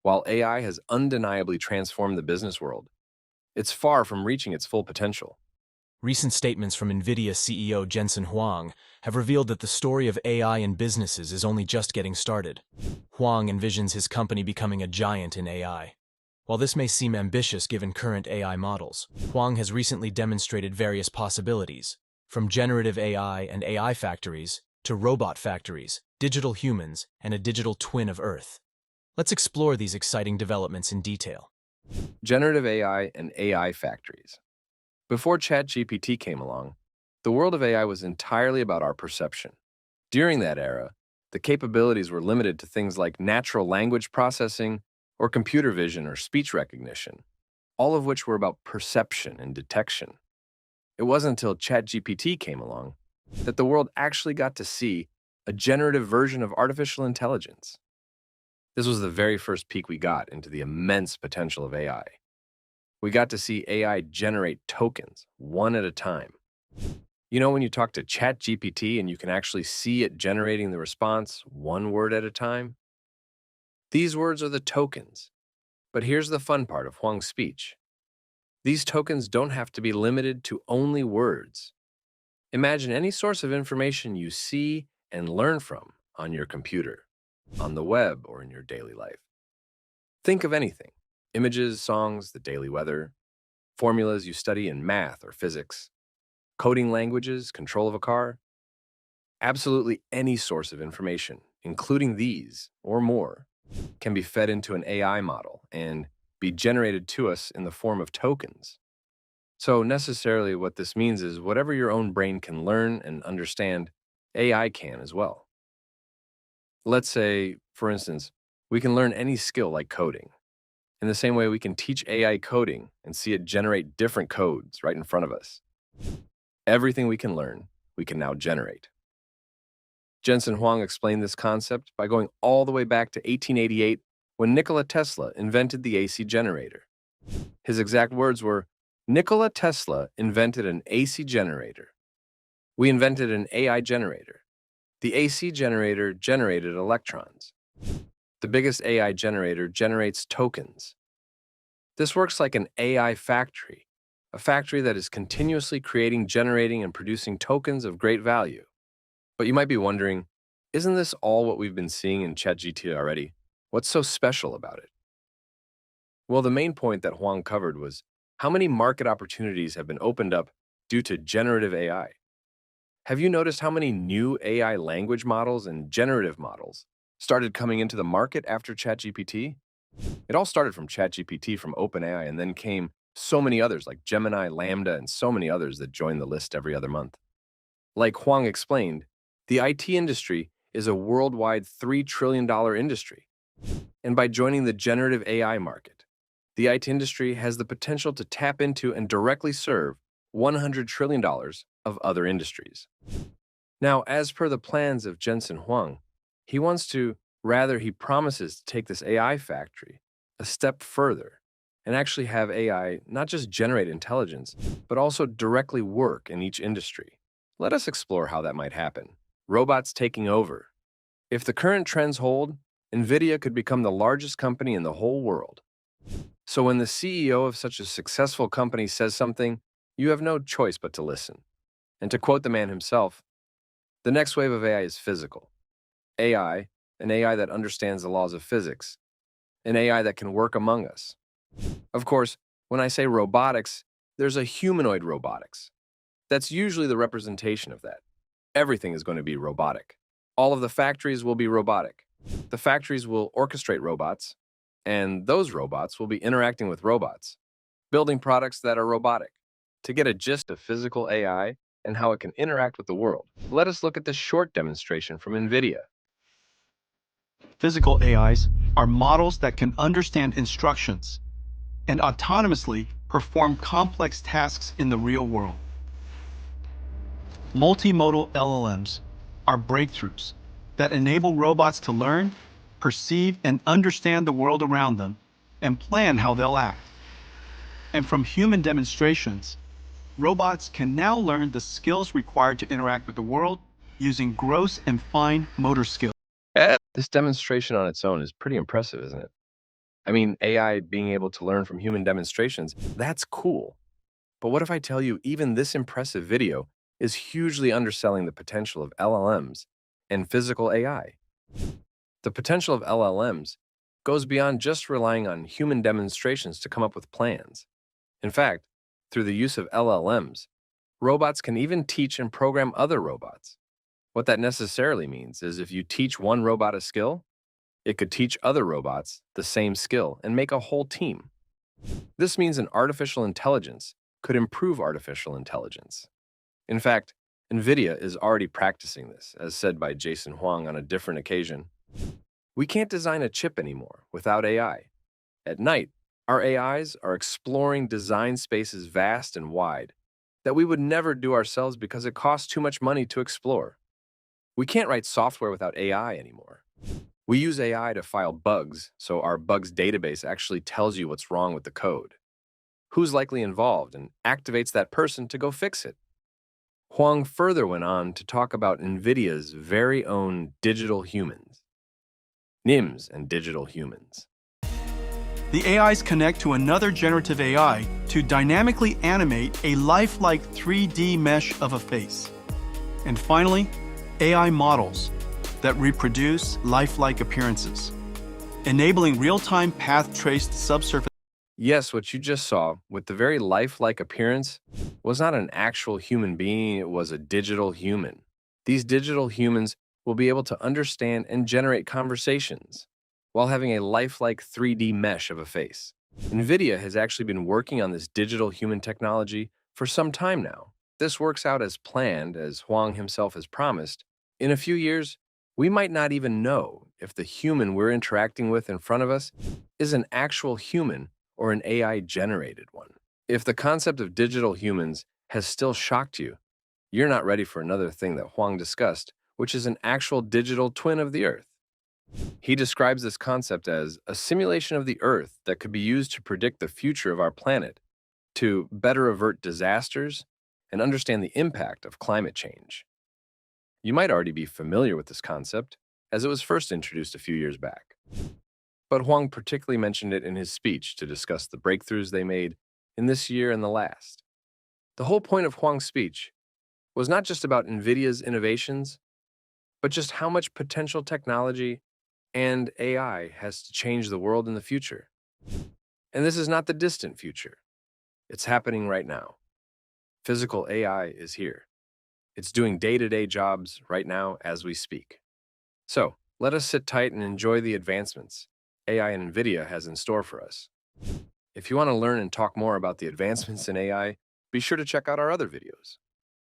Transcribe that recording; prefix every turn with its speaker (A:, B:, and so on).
A: While AI has undeniably transformed the business world, it's far from reaching its full potential.
B: Recent statements from NVIDIA CEO Jensen Huang have revealed that the story of AI in businesses is only just getting started. Huang envisions his company becoming a giant in AI. While this may seem ambitious given current AI models, Huang has recently demonstrated various possibilities, from generative AI and AI factories to robot factories, digital humans, and a digital twin of Earth. Let's explore these exciting developments in detail.
A: Generative AI and AI factories. Before ChatGPT came along, the world of AI was entirely about our perception. During that era, the capabilities were limited to things like natural language processing or computer vision or speech recognition, all of which were about perception and detection. It wasn't until ChatGPT came along that the world actually got to see a generative version of artificial intelligence. This was the very first peek we got into the immense potential of AI. We got to see AI generate tokens one at a time. You know, when you talk to ChatGPT and you can actually see it generating the response one word at a time? These words are the tokens. But here's the fun part of Huang's speech. These tokens don't have to be limited to only words. Imagine any source of information you see and learn from on your computer, on the web, or in your daily life. Think of anything: images, songs, the daily weather, formulas you study in math or physics, coding languages, control of a car. Absolutely any source of information, including these or more, can be fed into an AI model and be generated to us in the form of tokens. So necessarily what this means is whatever your own brain can learn and understand, AI can as well. Let's say, for instance, we can learn any skill like coding. In the same way we can teach AI coding and see it generate different codes right in front of us. Everything we can learn, we can now generate. Jensen Huang explained this concept by going all the way back to 1888 when Nikola Tesla invented the AC generator. His exact words were, "Nikola Tesla invented an AC generator. We invented an AI generator. The AC generator generated electrons. The biggest AI generator generates tokens." This works like an AI factory, a factory that is continuously creating, generating, and producing tokens of great value. But you might be wondering, isn't this all what we've been seeing in ChatGPT already? What's so special about it? Well, the main point that Huang covered was how many market opportunities have been opened up due to generative AI. Have you noticed how many new AI language models and generative models started coming into the market after ChatGPT? It all started from ChatGPT from OpenAI, and then came so many others like Gemini, Lambda, and so many others that join the list every other month. Like Huang explained, the IT industry is a worldwide $3 trillion industry. And by joining the generative AI market, the IT industry has the potential to tap into and directly serve $100 trillion of other industries. Now, as per the plans of Jensen Huang, he promises to take this AI factory a step further and actually have AI not just generate intelligence, but also directly work in each industry. Let us explore how that might happen. Robots taking over. If the current trends hold, NVIDIA could become the largest company in the whole world. So when the CEO of such a successful company says something, you have no choice but to listen. And to quote the man himself, "The next wave of AI is physical. AI, an AI that understands the laws of physics, an AI that can work among us." Of course, when I say robotics, there's a humanoid robotics. That's usually the representation of that. Everything is going to be robotic. All of the factories will be robotic. The factories will orchestrate robots, and those robots will be interacting with robots, building products that are robotic. To get a gist of physical AI and how it can interact with the world, let us look at this short demonstration from NVIDIA.
C: Physical AIs are models that can understand instructions and autonomously perform complex tasks in the real world. Multimodal LLMs are breakthroughs that enable robots to learn, perceive, and understand the world around them and plan how they'll act. And from human demonstrations, robots can now learn the skills required to interact with the world using gross and fine motor skills.
A: This demonstration on its own is pretty impressive, isn't it? I mean, AI being able to learn from human demonstrations, that's cool. But what if I tell you even this impressive video is hugely underselling the potential of LLMs and physical AI? The potential of LLMs goes beyond just relying on human demonstrations to come up with plans. In fact, through the use of LLMs, robots can even teach and program other robots. What that necessarily means is if you teach one robot a skill, it could teach other robots the same skill and make a whole team. This means an artificial intelligence could improve artificial intelligence. In fact, NVIDIA is already practicing this, as said by Jensen Huang on a different occasion. We can't design a chip anymore without AI. At night, our AIs are exploring design spaces vast and wide that we would never do ourselves because it costs too much money to explore. We can't write software without AI anymore. We use AI to file bugs, so our bugs database actually tells you what's wrong with the code, who's likely involved, and activates that person to go fix it. Huang further went on to talk about NVIDIA's very own digital humans, NIMS and digital humans.
C: The AIs connect to another generative AI to dynamically animate a lifelike 3D mesh of a face. And finally, AI models that reproduce lifelike appearances, enabling real-time path-traced subsurface.
A: Yes, what you just saw, with the very lifelike appearance, was not an actual human being, it was a digital human. These digital humans will be able to understand and generate conversations while having a lifelike 3D mesh of a face. NVIDIA has actually been working on this digital human technology for some time now. This works out as planned, as Huang himself has promised. In a few years, we might not even know if the human we're interacting with in front of us is an actual human or an AI-generated one. If the concept of digital humans has still shocked you, you're not ready for another thing that Huang discussed, which is an actual digital twin of the Earth. He describes this concept as a simulation of the Earth that could be used to predict the future of our planet, to better avert disasters and understand the impact of climate change. You might already be familiar with this concept, as it was first introduced a few years back. But Huang particularly mentioned it in his speech to discuss the breakthroughs they made in this year and the last. The whole point of Huang's speech was not just about NVIDIA's innovations, but just how much potential technology and AI has to change the world in the future. And this is not the distant future. It's happening right now. Physical AI is here. It's doing day-to-day jobs right now as we speak. So, let us sit tight and enjoy the advancements AI and NVIDIA has in store for us. If you want to learn and talk more about the advancements in AI, be sure to check out our other videos.